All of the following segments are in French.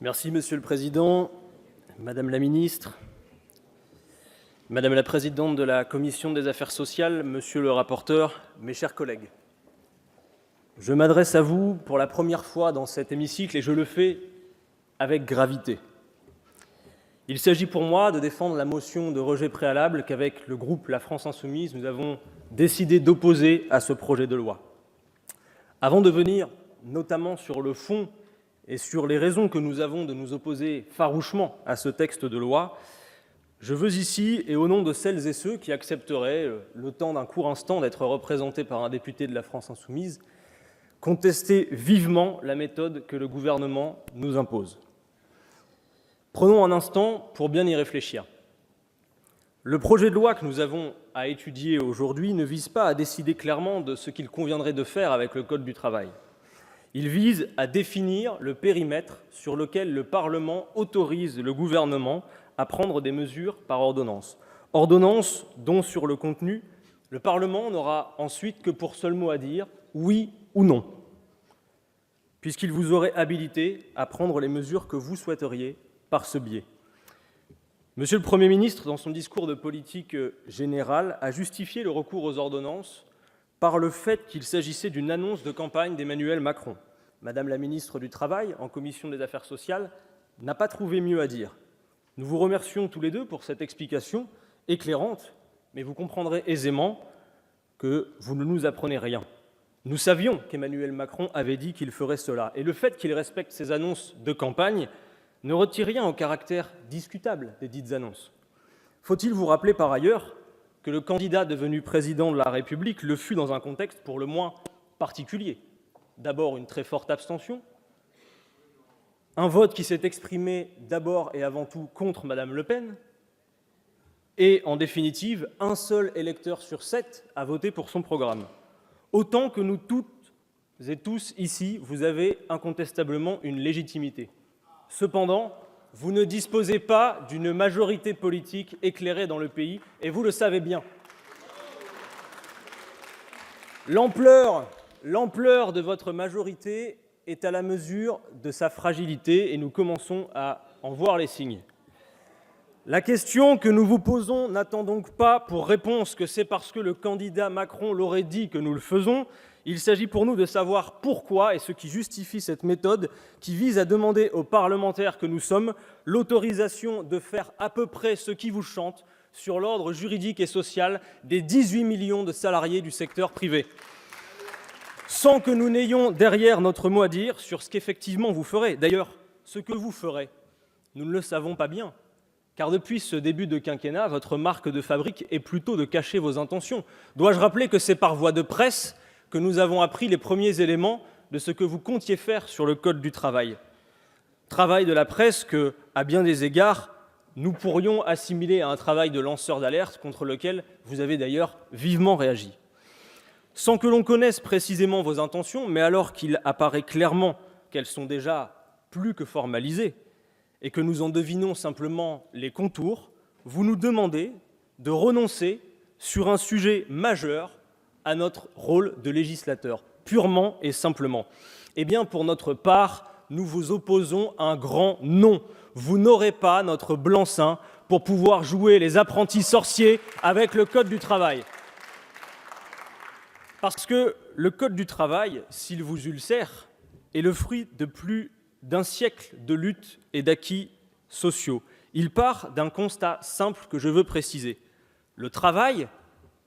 Merci Monsieur le Président, Madame la Ministre, Madame la Présidente de la Commission des Affaires sociales, Monsieur le rapporteur, mes chers collègues. Je m'adresse à vous pour la première fois dans cet hémicycle et je le fais avec gravité. Il s'agit pour moi de défendre la motion de rejet préalable qu'avec le groupe La France Insoumise, nous avons décidé d'opposer à ce projet de loi. Avant de venir notamment sur le fond et sur les raisons que nous avons de nous opposer farouchement à ce texte de loi, je veux ici, et au nom de celles et ceux qui accepteraient, le temps d'un court instant, d'être représentés par un député de la France Insoumise, contester vivement la méthode que le gouvernement nous impose. Prenons un instant pour bien y réfléchir. Le projet de loi que nous avons à étudier aujourd'hui ne vise pas à décider clairement de ce qu'il conviendrait de faire avec le Code du travail. Il vise à définir le périmètre sur lequel le Parlement autorise le gouvernement à prendre des mesures par ordonnance. Ordonnance dont, sur le contenu, le Parlement n'aura ensuite que pour seul mot à dire « oui » ou « non », puisqu'il vous aurait habilité à prendre les mesures que vous souhaiteriez par ce biais. Monsieur le Premier ministre, dans son discours de politique générale, a justifié le recours aux ordonnances par le fait qu'il s'agissait d'une annonce de campagne d'Emmanuel Macron. Madame la ministre du Travail, en commission des Affaires sociales, n'a pas trouvé mieux à dire. Nous vous remercions tous les deux pour cette explication éclairante, mais vous comprendrez aisément que vous ne nous apprenez rien. Nous savions qu'Emmanuel Macron avait dit qu'il ferait cela, et le fait qu'il respecte ses annonces de campagne ne retire rien au caractère discutable des dites annonces. Faut-il vous rappeler par ailleurs que le candidat devenu président de la République le fut dans un contexte pour le moins particulier. D'abord une très forte abstention, un vote qui s'est exprimé d'abord et avant tout contre Madame Le Pen, et en définitive, un seul électeur sur 7 a voté pour son programme. Autant que nous toutes et tous ici, vous avez incontestablement une légitimité. Cependant, vous ne disposez pas d'une majorité politique éclairée dans le pays, et vous le savez bien. L'ampleur de votre majorité est à la mesure de sa fragilité, et nous commençons à en voir les signes. La question que nous vous posons n'attend donc pas pour réponse que c'est parce que le candidat Macron l'aurait dit que nous le faisons. Il s'agit pour nous de savoir pourquoi et ce qui justifie cette méthode qui vise à demander aux parlementaires que nous sommes l'autorisation de faire à peu près ce qui vous chante sur l'ordre juridique et social des 18 millions de salariés du secteur privé. Sans que nous n'ayons derrière notre mot à dire sur ce qu'effectivement vous ferez. D'ailleurs, ce que vous ferez, nous ne le savons pas bien. Car depuis ce début de quinquennat, votre marque de fabrique est plutôt de cacher vos intentions. Dois-je rappeler que c'est par voie de presse que nous avons appris les premiers éléments de ce que vous comptiez faire sur le Code du travail. Travail de la presse que, à bien des égards, nous pourrions assimiler à un travail de lanceur d'alerte contre lequel vous avez d'ailleurs vivement réagi. Sans que l'on connaisse précisément vos intentions, mais alors qu'il apparaît clairement qu'elles sont déjà plus que formalisées et que nous en devinons simplement les contours, vous nous demandez de renoncer sur un sujet majeur à notre rôle de législateur, purement et simplement. Eh bien, pour notre part, nous vous opposons un grand non. Vous n'aurez pas notre blanc-seing pour pouvoir jouer les apprentis sorciers avec le Code du travail. Parce que le Code du travail, s'il vous ulcère, est le fruit de plus d'un siècle de lutte et d'acquis sociaux. Il part d'un constat simple que je veux préciser. Le travail,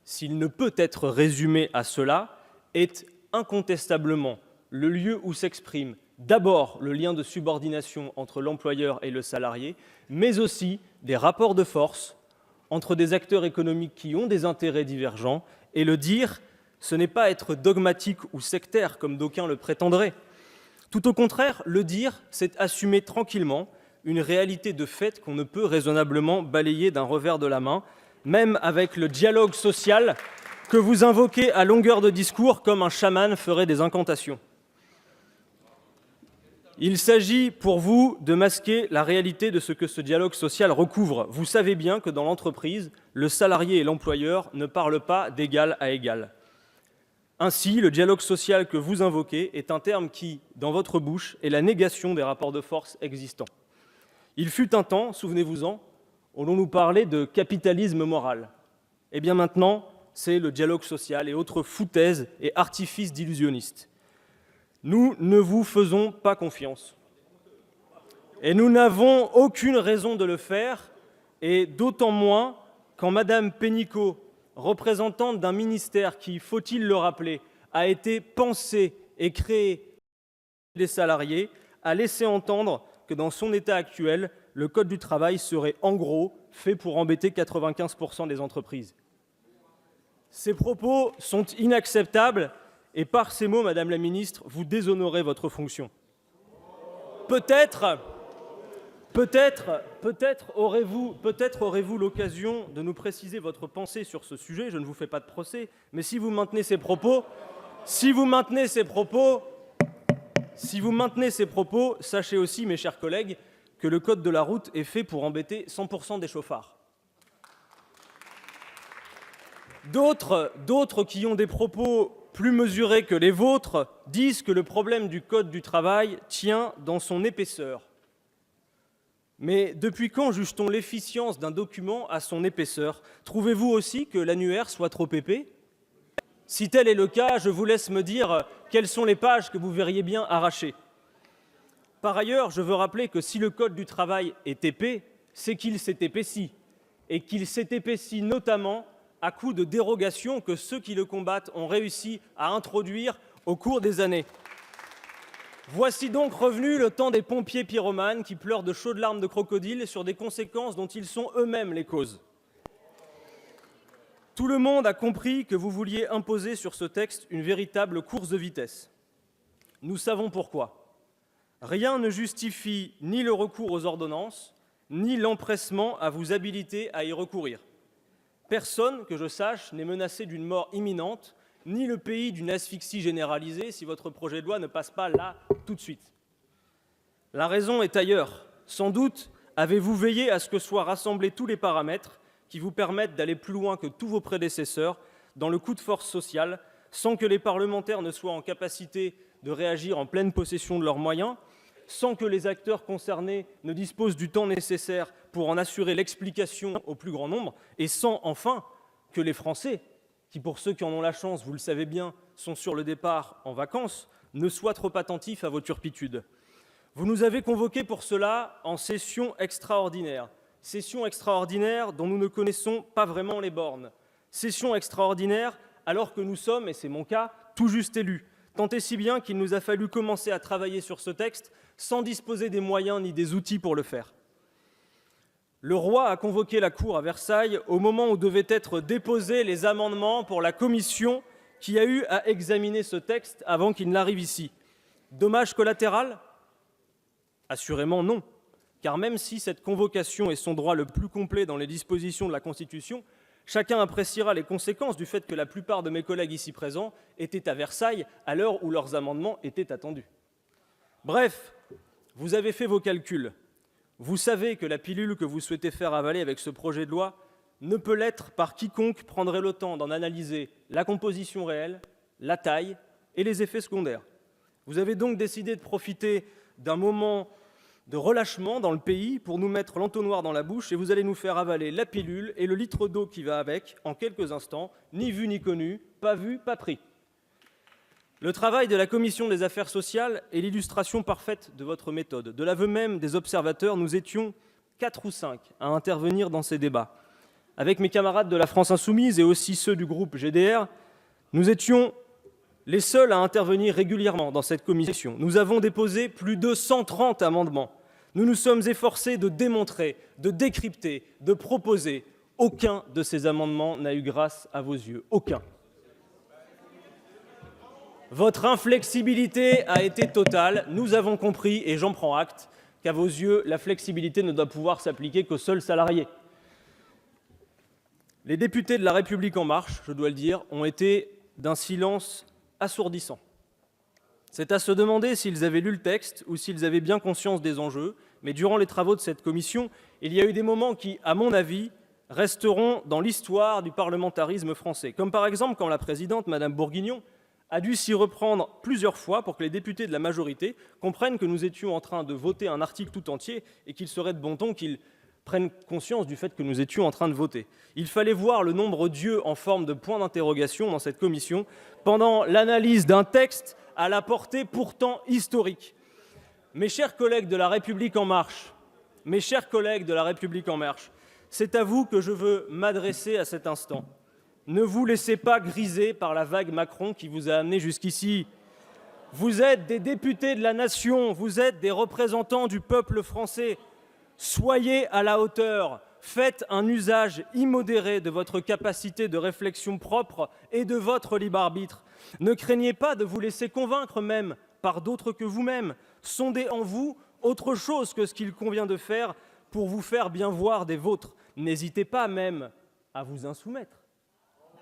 s'il ne peut être résumé à cela, est incontestablement le lieu où s'exprime d'abord le lien de subordination entre l'employeur et le salarié, mais aussi des rapports de force entre des acteurs économiques qui ont des intérêts divergents. Et le dire, ce n'est pas être dogmatique ou sectaire, comme d'aucuns le prétendraient. Tout au contraire, le dire, c'est assumer tranquillement une réalité de fait qu'on ne peut raisonnablement balayer d'un revers de la main, même avec le dialogue social que vous invoquez à longueur de discours comme un chaman ferait des incantations. Il s'agit pour vous de masquer la réalité de ce que ce dialogue social recouvre. Vous savez bien que dans l'entreprise, le salarié et l'employeur ne parlent pas d'égal à égal. Ainsi, le dialogue social que vous invoquez est un terme qui, dans votre bouche, est la négation des rapports de force existants. Il fut un temps, souvenez-vous-en, où l'on nous parlait de capitalisme moral. Eh bien maintenant, c'est le dialogue social et autres foutaises et artifices d'illusionnistes. Nous ne vous faisons pas confiance. Et nous n'avons aucune raison de le faire, et d'autant moins quand Madame Pénicaud, représentante d'un ministère qui, faut-il le rappeler, a été pensé et créé des salariés, a laissé entendre que dans son état actuel, le Code du travail serait en gros fait pour embêter 95% des entreprises. Ces propos sont inacceptables et par ces mots, Madame la Ministre, vous déshonorez votre fonction. Peut-être aurez-vous l'occasion de nous préciser votre pensée sur ce sujet. Je ne vous fais pas de procès, mais si vous maintenez ces propos, sachez aussi, mes chers collègues, que le code de la route est fait pour embêter 100% des chauffards. D'autres qui ont des propos plus mesurés que les vôtres disent que le problème du code du travail tient dans son épaisseur. Mais depuis quand juge-t-on l'efficience d'un document à son épaisseur? Trouvez-vous aussi que l'annuaire soit trop épais? Si tel est le cas, je vous laisse me dire quelles sont les pages que vous verriez bien arracher. Par ailleurs, je veux rappeler que si le code du travail est épais, c'est qu'il s'est épaissi, et qu'il s'est épaissi notamment à coup de dérogations que ceux qui le combattent ont réussi à introduire au cours des années. Voici donc revenu le temps des pompiers pyromanes qui pleurent de chaudes larmes de crocodile sur des conséquences dont ils sont eux-mêmes les causes. Tout le monde a compris que vous vouliez imposer sur ce texte une véritable course de vitesse. Nous savons pourquoi. Rien ne justifie ni le recours aux ordonnances, ni l'empressement à vous habiliter à y recourir. Personne, que je sache, n'est menacé d'une mort imminente, ni le pays d'une asphyxie généralisée si votre projet de loi ne passe pas là tout de suite. La raison est ailleurs. Sans doute avez-vous veillé à ce que soient rassemblés tous les paramètres qui vous permettent d'aller plus loin que tous vos prédécesseurs dans le coup de force social, sans que les parlementaires ne soient en capacité de réagir en pleine possession de leurs moyens, sans que les acteurs concernés ne disposent du temps nécessaire pour en assurer l'explication au plus grand nombre, et sans, enfin, que les Français, qui, pour ceux qui en ont la chance, vous le savez bien, sont sur le départ en vacances, ne soient trop attentifs à vos turpitudes. Vous nous avez convoqués pour cela en session extraordinaire dont nous ne connaissons pas vraiment les bornes. Session extraordinaire alors que nous sommes, et c'est mon cas, tout juste élus. Tant et si bien qu'il nous a fallu commencer à travailler sur ce texte sans disposer des moyens ni des outils pour le faire. Le roi a convoqué la cour à Versailles au moment où devaient être déposés les amendements pour la commission qui a eu à examiner ce texte avant qu'il n'arrive ici. Dommage collatéral? Assurément non, car même si cette convocation est son droit le plus complet dans les dispositions de la Constitution, chacun appréciera les conséquences du fait que la plupart de mes collègues ici présents étaient à Versailles à l'heure où leurs amendements étaient attendus. Bref, vous avez fait vos calculs. Vous savez que la pilule que vous souhaitez faire avaler avec ce projet de loi ne peut l'être par quiconque prendrait le temps d'en analyser la composition réelle, la taille et les effets secondaires. Vous avez donc décidé de profiter d'un moment de relâchement dans le pays pour nous mettre l'entonnoir dans la bouche et vous allez nous faire avaler la pilule et le litre d'eau qui va avec en quelques instants, ni vu ni connu, pas vu, pas pris. Le travail de la Commission des affaires sociales est l'illustration parfaite de votre méthode. De l'aveu même des observateurs, nous étions 4 ou 5 à intervenir dans ces débats. Avec mes camarades de la France Insoumise et aussi ceux du groupe GDR, nous étions les seuls à intervenir régulièrement dans cette commission. Nous avons déposé plus de 130 amendements. Nous nous sommes efforcés de démontrer, de décrypter, de proposer. Aucun de ces amendements n'a eu grâce à vos yeux. Aucun. Votre inflexibilité a été totale. Nous avons compris, et j'en prends acte, qu'à vos yeux, la flexibilité ne doit pouvoir s'appliquer qu'aux seuls salariés. Les députés de La République En Marche, je dois le dire, ont été d'un silence assourdissant. C'est à se demander s'ils avaient lu le texte ou s'ils avaient bien conscience des enjeux, mais durant les travaux de cette commission, il y a eu des moments qui, à mon avis, resteront dans l'histoire du parlementarisme français, comme par exemple quand la présidente, Madame Bourguignon, a dû s'y reprendre plusieurs fois pour que les députés de la majorité comprennent que nous étions en train de voter un article tout entier et qu'il serait de bon ton qu'ils prennent conscience du fait que nous étions en train de voter. Il fallait voir le nombre d'yeux en forme de point d'interrogation dans cette commission pendant l'analyse d'un texte à la portée pourtant historique. Mes chers collègues de La République En Marche, c'est à vous que je veux m'adresser à cet instant. Ne vous laissez pas griser par la vague Macron qui vous a amené jusqu'ici. Vous êtes des députés de la nation, vous êtes des représentants du peuple français. Soyez à la hauteur, faites un usage immodéré de votre capacité de réflexion propre et de votre libre arbitre. Ne craignez pas de vous laisser convaincre même par d'autres que vous-même. Sondez en vous autre chose que ce qu'il convient de faire pour vous faire bien voir des vôtres. N'hésitez pas même à vous insoumettre.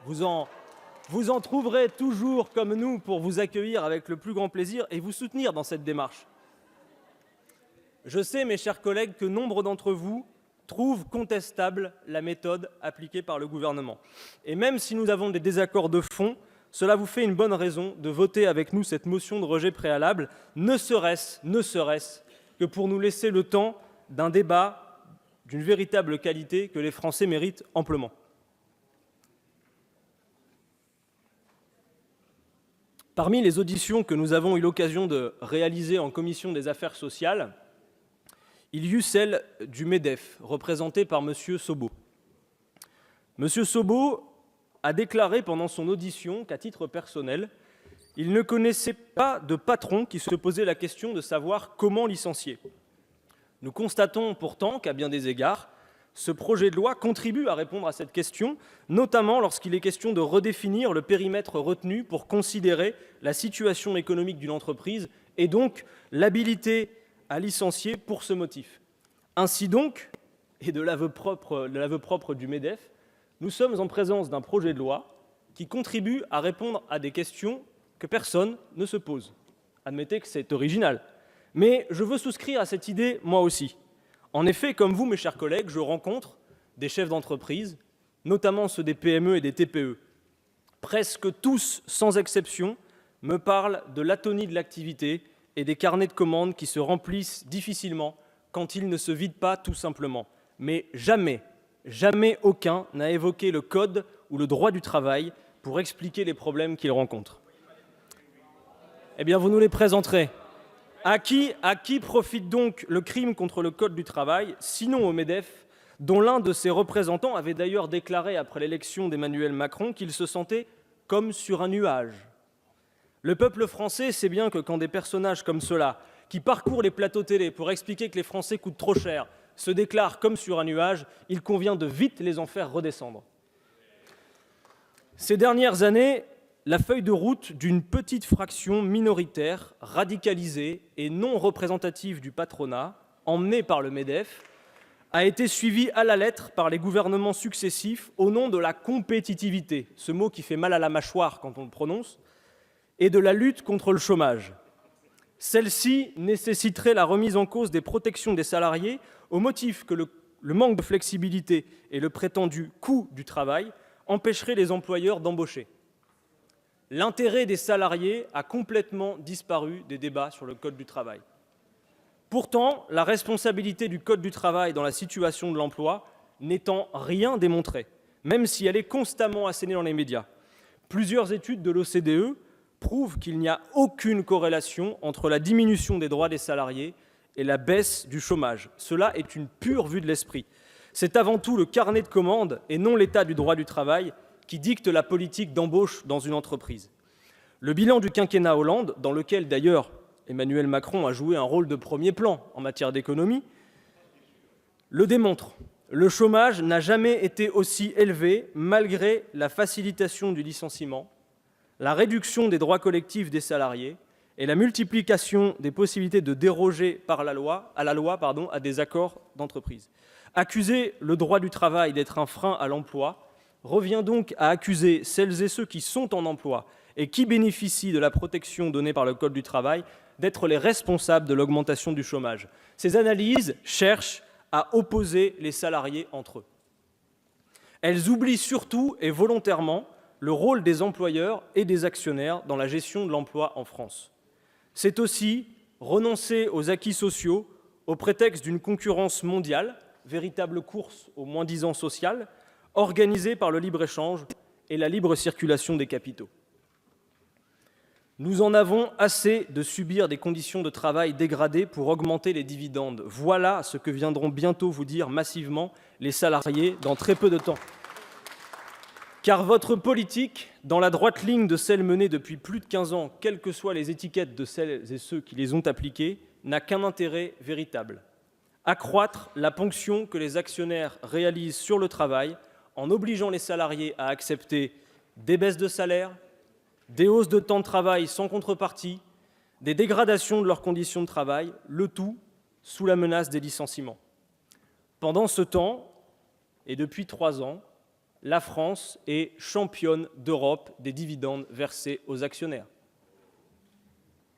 Vous en trouverez toujours comme nous pour vous accueillir avec le plus grand plaisir et vous soutenir dans cette démarche. Je sais, mes chers collègues, que nombre d'entre vous trouvent contestable la méthode appliquée par le gouvernement. Et même si nous avons des désaccords de fond, cela vous fait une bonne raison de voter avec nous cette motion de rejet préalable, ne serait-ce que pour nous laisser le temps d'un débat d'une véritable qualité que les Français méritent amplement. Parmi les auditions que nous avons eu l'occasion de réaliser en commission des affaires sociales, il y eut celle du MEDEF, représenté par M. Sobo. M. Sobo a déclaré pendant son audition qu'à titre personnel, il ne connaissait pas de patron qui se posait la question de savoir comment licencier. Nous constatons pourtant qu'à bien des égards, ce projet de loi contribue à répondre à cette question, notamment lorsqu'il est question de redéfinir le périmètre retenu pour considérer la situation économique d'une entreprise et donc l'habilité à licencier pour ce motif. Ainsi donc, et de l'aveu propre du MEDEF, nous sommes en présence d'un projet de loi qui contribue à répondre à des questions que personne ne se pose. Admettez que c'est original. Mais je veux souscrire à cette idée moi aussi. En effet, comme vous, mes chers collègues, je rencontre des chefs d'entreprise, notamment ceux des PME et des TPE. Presque tous, sans exception, me parlent de l'atonie de l'activité et des carnets de commandes qui se remplissent difficilement quand ils ne se vident pas tout simplement. Mais jamais aucun n'a évoqué le code ou le droit du travail pour expliquer les problèmes qu'ils rencontrent. Eh bien, vous nous les présenterez. À qui profite donc le crime contre le code du travail, sinon au MEDEF, dont l'un de ses représentants avait d'ailleurs déclaré après l'élection d'Emmanuel Macron qu'il se sentait comme sur un nuage. Le peuple français sait bien que quand des personnages comme ceux-là, qui parcourent les plateaux télé pour expliquer que les Français coûtent trop cher, se déclarent comme sur un nuage, il convient de vite les en faire redescendre. Ces dernières années, la feuille de route d'une petite fraction minoritaire, radicalisée et non représentative du patronat, emmenée par le MEDEF, a été suivie à la lettre par les gouvernements successifs au nom de la compétitivité, ce mot qui fait mal à la mâchoire quand on le prononce, et de la lutte contre le chômage. Celle-ci nécessiterait la remise en cause des protections des salariés au motif que le manque de flexibilité et le prétendu coût du travail empêcheraient les employeurs d'embaucher. L'intérêt des salariés a complètement disparu des débats sur le code du travail. Pourtant, la responsabilité du code du travail dans la situation de l'emploi n'est en rien démontrée, même si elle est constamment assénée dans les médias. Plusieurs études de l'OCDE prouvent qu'il n'y a aucune corrélation entre la diminution des droits des salariés et la baisse du chômage. Cela est une pure vue de l'esprit. C'est avant tout le carnet de commandes et non l'état du droit du travail qui dicte la politique d'embauche dans une entreprise. Le bilan du quinquennat Hollande, dans lequel d'ailleurs Emmanuel Macron a joué un rôle de premier plan en matière d'économie, le démontre. Le chômage n'a jamais été aussi élevé malgré la facilitation du licenciement, la réduction des droits collectifs des salariés et la multiplication des possibilités de déroger à la loi à des accords d'entreprise. Accuser le droit du travail d'être un frein à l'emploi revient donc à accuser celles et ceux qui sont en emploi et qui bénéficient de la protection donnée par le Code du travail d'être les responsables de l'augmentation du chômage. Ces analyses cherchent à opposer les salariés entre eux. Elles oublient surtout et volontairement le rôle des employeurs et des actionnaires dans la gestion de l'emploi en France. C'est aussi renoncer aux acquis sociaux au prétexte d'une concurrence mondiale, véritable course au moins-disant social, organisée par le libre-échange et la libre circulation des capitaux. Nous en avons assez de subir des conditions de travail dégradées pour augmenter les dividendes. Voilà ce que viendront bientôt vous dire massivement les salariés dans très peu de temps. Car votre politique, dans la droite ligne de celle menée depuis plus de 15 ans, quelles que soient les étiquettes de celles et ceux qui les ont appliquées, n'a qu'un intérêt véritable: accroître la ponction que les actionnaires réalisent sur le travail en obligeant les salariés à accepter des baisses de salaire, des hausses de temps de travail sans contrepartie, des dégradations de leurs conditions de travail, le tout sous la menace des licenciements. Pendant ce temps, et depuis 3 ans, la France est championne d'Europe des dividendes versés aux actionnaires.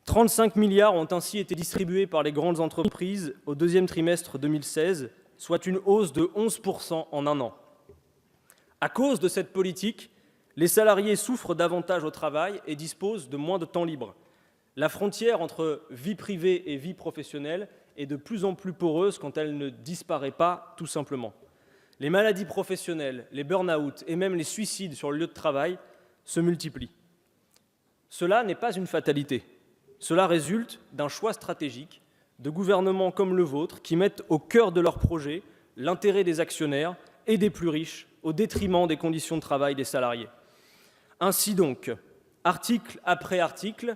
35 milliards ont ainsi été distribués par les grandes entreprises au deuxième trimestre 2016, soit une hausse de 11% en un an. À cause de cette politique, les salariés souffrent davantage au travail et disposent de moins de temps libre. La frontière entre vie privée et vie professionnelle est de plus en plus poreuse quand elle ne disparaît pas tout simplement. Les maladies professionnelles, les burn-out et même les suicides sur le lieu de travail se multiplient. Cela n'est pas une fatalité. Cela résulte d'un choix stratégique de gouvernements comme le vôtre qui mettent au cœur de leur projet l'intérêt des actionnaires et des plus riches au détriment des conditions de travail des salariés. Ainsi donc, article après article,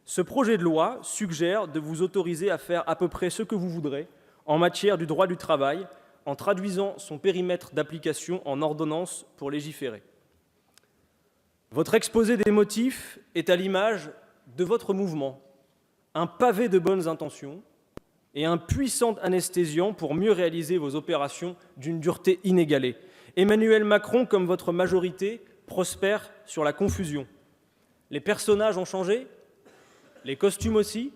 ce projet de loi suggère de vous autoriser à faire à peu près ce que vous voudrez en matière du droit du travail, en traduisant son périmètre d'application en ordonnance pour légiférer. Votre exposé des motifs est à l'image de votre mouvement, un pavé de bonnes intentions et un puissant anesthésiant pour mieux réaliser vos opérations d'une dureté inégalée. Emmanuel Macron, comme votre majorité, prospère sur la confusion. Les personnages ont changé, les costumes aussi,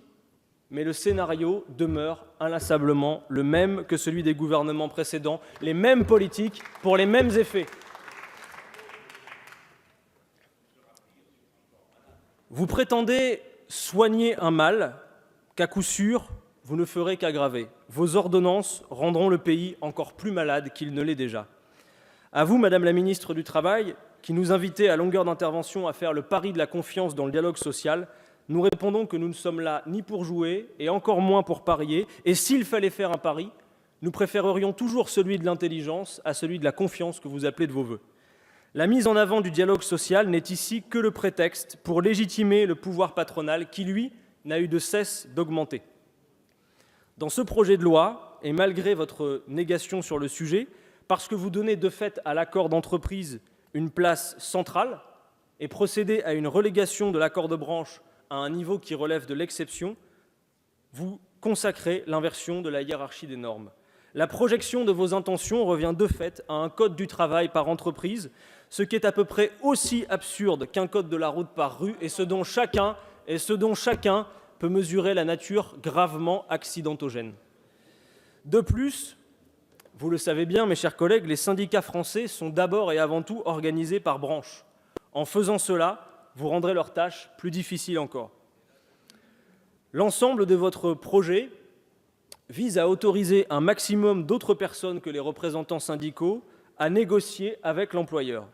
mais le scénario demeure inlassablement le même que celui des gouvernements précédents, les mêmes politiques pour les mêmes effets. Vous prétendez soigner un mal qu'à coup sûr, vous ne ferez qu'aggraver. Vos ordonnances rendront le pays encore plus malade qu'il ne l'est déjà. À vous, Madame la ministre du Travail, qui nous invitez à longueur d'intervention à faire le pari de la confiance dans le dialogue social, nous répondons que nous ne sommes là ni pour jouer et encore moins pour parier. Et s'il fallait faire un pari, nous préférerions toujours celui de l'intelligence à celui de la confiance que vous appelez de vos vœux. La mise en avant du dialogue social n'est ici que le prétexte pour légitimer le pouvoir patronal qui, lui, n'a eu de cesse d'augmenter. Dans ce projet de loi, et malgré votre négation sur le sujet, parce que vous donnez de fait à l'accord d'entreprise une place centrale et procédez à une relégation de l'accord de branche à un niveau qui relève de l'exception, vous consacrez l'inversion de la hiérarchie des normes. La projection de vos intentions revient de fait à un code du travail par entreprise, ce qui est à peu près aussi absurde qu'un code de la route par rue et ce dont chacun peut mesurer la nature gravement accidentogène. De plus, vous le savez bien, mes chers collègues, les syndicats français sont d'abord et avant tout organisés par branche. En faisant cela, vous rendrez leur tâche plus difficile encore. L'ensemble de votre projet vise à autoriser un maximum d'autres personnes que les représentants syndicaux à négocier avec l'employeur.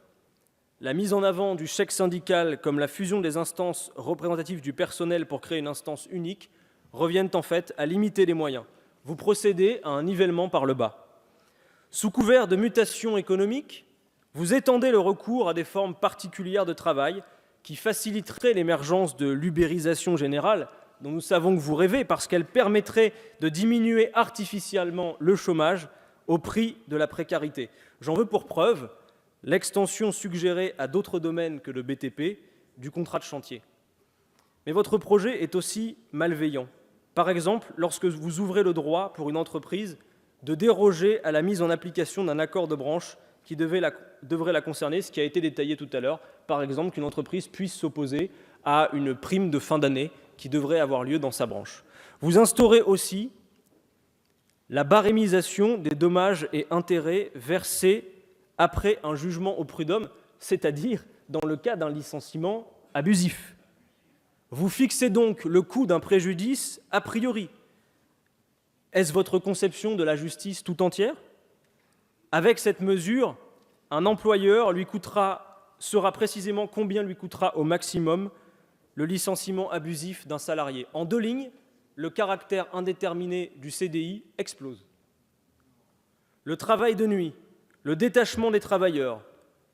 La mise en avant du chèque syndical comme la fusion des instances représentatives du personnel pour créer une instance unique reviennent en fait à limiter les moyens. Vous procédez à un nivellement par le bas. Sous couvert de mutations économiques, vous étendez le recours à des formes particulières de travail qui faciliteraient l'émergence de l'ubérisation générale, dont nous savons que vous rêvez, parce qu'elle permettrait de diminuer artificiellement le chômage au prix de la précarité. J'en veux pour preuve l'extension suggérée à d'autres domaines que le BTP du contrat de chantier. Mais votre projet est aussi malveillant. Par exemple, lorsque vous ouvrez le droit pour une entreprise de déroger à la mise en application d'un accord de branche qui devrait la concerner, ce qui a été détaillé tout à l'heure, par exemple qu'une entreprise puisse s'opposer à une prime de fin d'année qui devrait avoir lieu dans sa branche. Vous instaurez aussi la barémisation des dommages et intérêts versés après un jugement au prud'homme, c'est-à-dire dans le cas d'un licenciement abusif. Vous fixez donc le coût d'un préjudice a priori. Est-ce votre conception de la justice tout entière ? Avec cette mesure, un employeur saura précisément combien lui coûtera au maximum le licenciement abusif d'un salarié. En 2 lignes, le caractère indéterminé du CDI explose. Le travail de nuit, le détachement des travailleurs,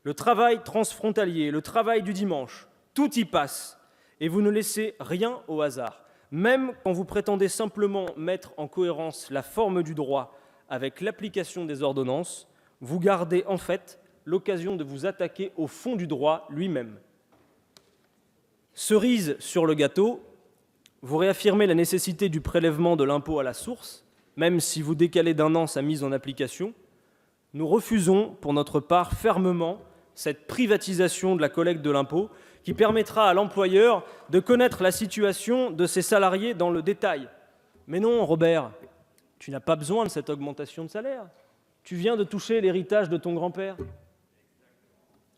le travail transfrontalier, le travail du dimanche, tout y passe et vous ne laissez rien au hasard. Même quand vous prétendez simplement mettre en cohérence la forme du droit avec l'application des ordonnances, vous gardez en fait l'occasion de vous attaquer au fond du droit lui-même. Cerise sur le gâteau, vous réaffirmez la nécessité du prélèvement de l'impôt à la source, même si vous décalez d'1 an sa mise en application. Nous refusons, pour notre part, fermement cette privatisation de la collecte de l'impôt qui permettra à l'employeur de connaître la situation de ses salariés dans le détail. Mais non, Robert, tu n'as pas besoin de cette augmentation de salaire. Tu viens de toucher l'héritage de ton grand-père.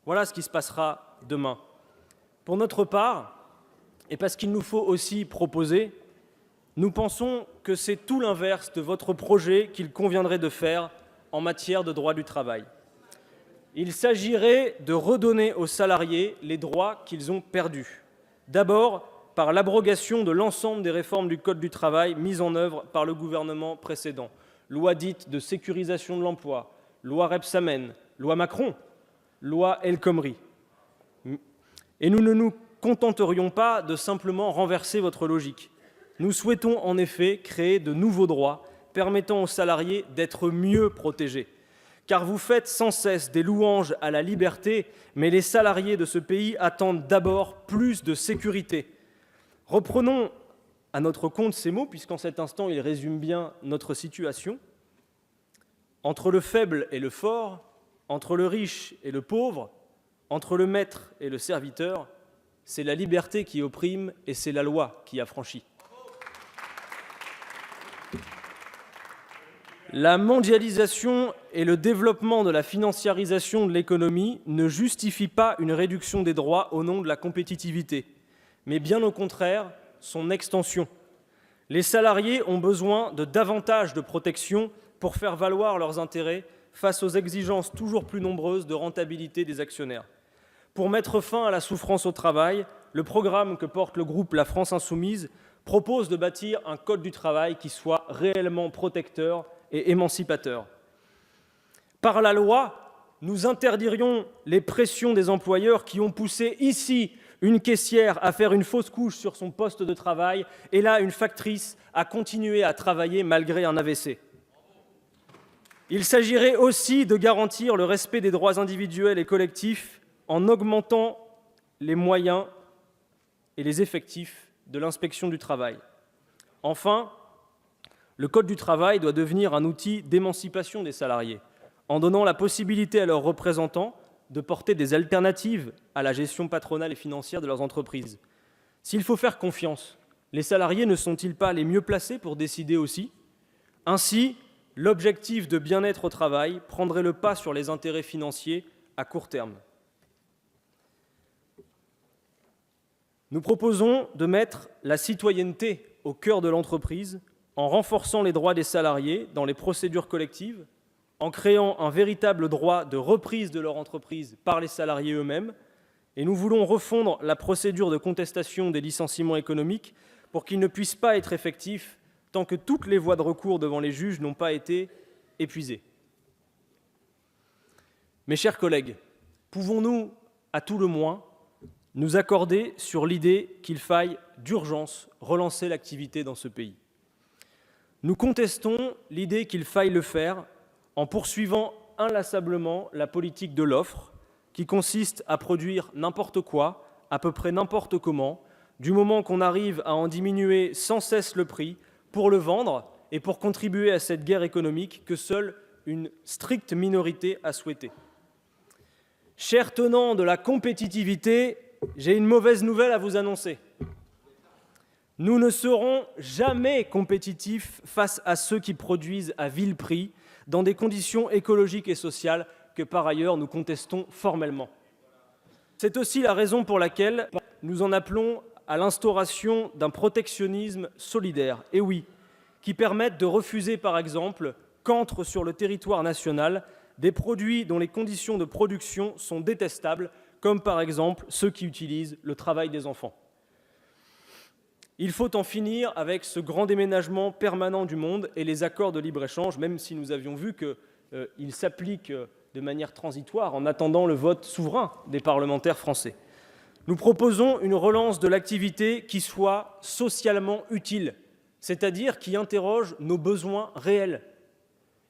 Voilà ce qui se passera demain. Pour notre part, et parce qu'il nous faut aussi proposer, nous pensons que c'est tout l'inverse de votre projet qu'il conviendrait de faire en matière de droit du travail. Il s'agirait de redonner aux salariés les droits qu'ils ont perdus. D'abord, par l'abrogation de l'ensemble des réformes du Code du travail mises en œuvre par le gouvernement précédent. Loi dite de sécurisation de l'emploi, loi Rebsamen, loi Macron, loi El Khomri. Et nous ne nous contenterions pas de simplement renverser votre logique. Nous souhaitons en effet créer de nouveaux droits permettant aux salariés d'être mieux protégés. Car vous faites sans cesse des louanges à la liberté, mais les salariés de ce pays attendent d'abord plus de sécurité. Reprenons à notre compte ces mots, puisqu'en cet instant, ils résument bien notre situation. Entre le faible et le fort, entre le riche et le pauvre, entre le maître et le serviteur, c'est la liberté qui opprime et c'est la loi qui affranchit. La mondialisation et le développement de la financiarisation de l'économie ne justifient pas une réduction des droits au nom de la compétitivité, mais bien au contraire, son extension. Les salariés ont besoin de davantage de protection pour faire valoir leurs intérêts face aux exigences toujours plus nombreuses de rentabilité des actionnaires. Pour mettre fin à la souffrance au travail, le programme que porte le groupe La France Insoumise propose de bâtir un code du travail qui soit réellement protecteur et émancipateur. Par la loi, nous interdirions les pressions des employeurs qui ont poussé ici une caissière à faire une fausse couche sur son poste de travail et là une factrice à continuer à travailler malgré un AVC. Il s'agirait aussi de garantir le respect des droits individuels et collectifs en augmentant les moyens et les effectifs de l'inspection du travail. Enfin, le Code du travail doit devenir un outil d'émancipation des salariés, en donnant la possibilité à leurs représentants de porter des alternatives à la gestion patronale et financière de leurs entreprises. S'il faut faire confiance, les salariés ne sont-ils pas les mieux placés pour décider aussi ? Ainsi, l'objectif de bien-être au travail prendrait le pas sur les intérêts financiers à court terme. Nous proposons de mettre la citoyenneté au cœur de l'entreprise en renforçant les droits des salariés dans les procédures collectives, en créant un véritable droit de reprise de leur entreprise par les salariés eux-mêmes, et nous voulons refondre la procédure de contestation des licenciements économiques pour qu'ils ne puissent pas être effectifs tant que toutes les voies de recours devant les juges n'ont pas été épuisées. Mes chers collègues, pouvons-nous, à tout le moins, nous accorder sur l'idée qu'il faille d'urgence relancer l'activité dans ce pays ? Nous contestons l'idée qu'il faille le faire en poursuivant inlassablement la politique de l'offre qui consiste à produire n'importe quoi, à peu près n'importe comment, du moment qu'on arrive à en diminuer sans cesse le prix pour le vendre et pour contribuer à cette guerre économique que seule une stricte minorité a souhaité. Chers tenants de la compétitivité, j'ai une mauvaise nouvelle à vous annoncer. Nous ne serons jamais compétitifs face à ceux qui produisent à vil prix dans des conditions écologiques et sociales que par ailleurs nous contestons formellement. C'est aussi la raison pour laquelle nous en appelons à l'instauration d'un protectionnisme solidaire, et oui, qui permette de refuser par exemple qu'entrent sur le territoire national des produits dont les conditions de production sont détestables, comme par exemple ceux qui utilisent le travail des enfants. Il faut en finir avec ce grand déménagement permanent du monde et les accords de libre-échange, même si nous avions vu qu'ils s'appliquent de manière transitoire en attendant le vote souverain des parlementaires français. Nous proposons une relance de l'activité qui soit socialement utile, c'est-à-dire qui interroge nos besoins réels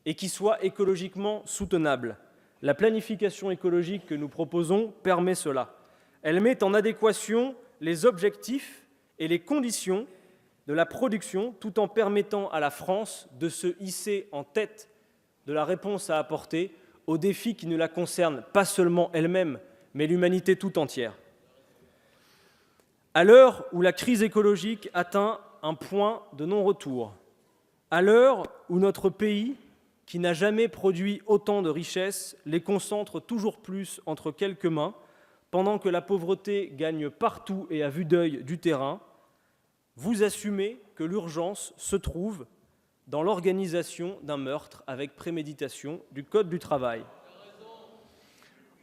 et qui soit écologiquement soutenable. La planification écologique que nous proposons permet cela. Elle met en adéquation les objectifs et les conditions de la production tout en permettant à la France de se hisser en tête de la réponse à apporter aux défis qui ne la concernent pas seulement elle-même, mais l'humanité tout entière. À l'heure où la crise écologique atteint un point de non-retour, à l'heure où notre pays, qui n'a jamais produit autant de richesses, les concentre toujours plus entre quelques mains, pendant que la pauvreté gagne partout et à vue d'œil du terrain, vous assumez que l'urgence se trouve dans l'organisation d'un meurtre avec préméditation du Code du travail.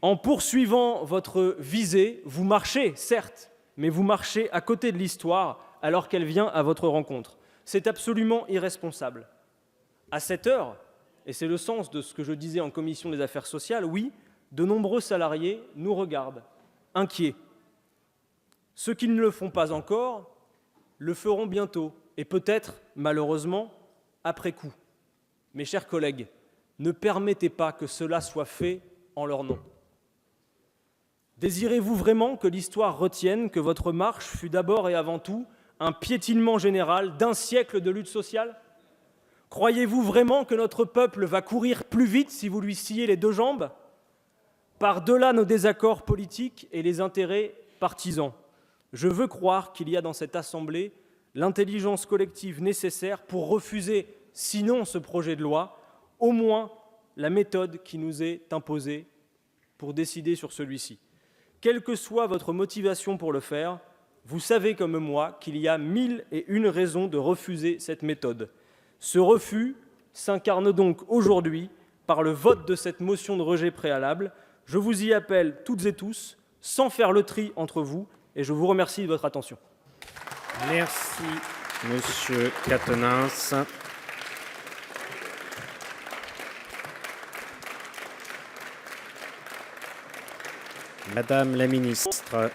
En poursuivant votre visée, vous marchez, certes, mais vous marchez à côté de l'histoire alors qu'elle vient à votre rencontre. C'est absolument irresponsable. À cette heure, et c'est le sens de ce que je disais en commission des affaires sociales, oui, de nombreux salariés nous regardent, inquiets. Ceux qui ne le font pas encore le feront bientôt, et peut-être, malheureusement, après coup. Mes chers collègues, ne permettez pas que cela soit fait en leur nom. Désirez-vous vraiment que l'histoire retienne que votre marche fut d'abord et avant tout un piétinement général d'un siècle de lutte sociale ? Croyez-vous vraiment que notre peuple va courir plus vite si vous lui sciez les deux jambes ? Par-delà nos désaccords politiques et les intérêts partisans, je veux croire qu'il y a dans cette Assemblée l'intelligence collective nécessaire pour refuser, sinon ce projet de loi, au moins la méthode qui nous est imposée pour décider sur celui-ci. Quelle que soit votre motivation pour le faire, vous savez comme moi qu'il y a 1001 raisons de refuser cette méthode. Ce refus s'incarne donc aujourd'hui par le vote de cette motion de rejet préalable. Je vous y appelle toutes et tous, sans faire le tri entre vous, et je vous remercie de votre attention. Merci, Monsieur Quatennens. Madame la ministre,